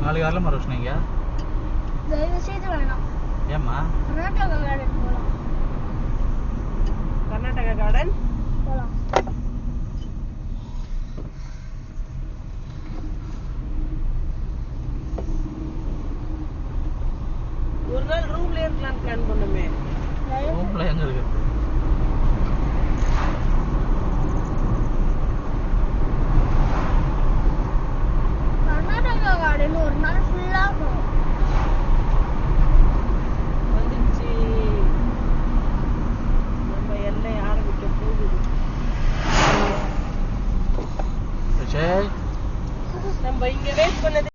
நாளைக்கு வரல ரோஷினிங்க. தயவு செய்து வேணாம். ஏம்மா? கர்நாடகா கார்டன் போலாம். கர்நாடகா கார்டன் போலாம். ஒரு நாள் ரூம்ல இருக்கலாம் பிளான் பண்ணுமே. ரூம்ல எங்க இருக்கு? கர்நாடகா கார்டன் ஒரு நாள் ஃபுல்லா போகும்.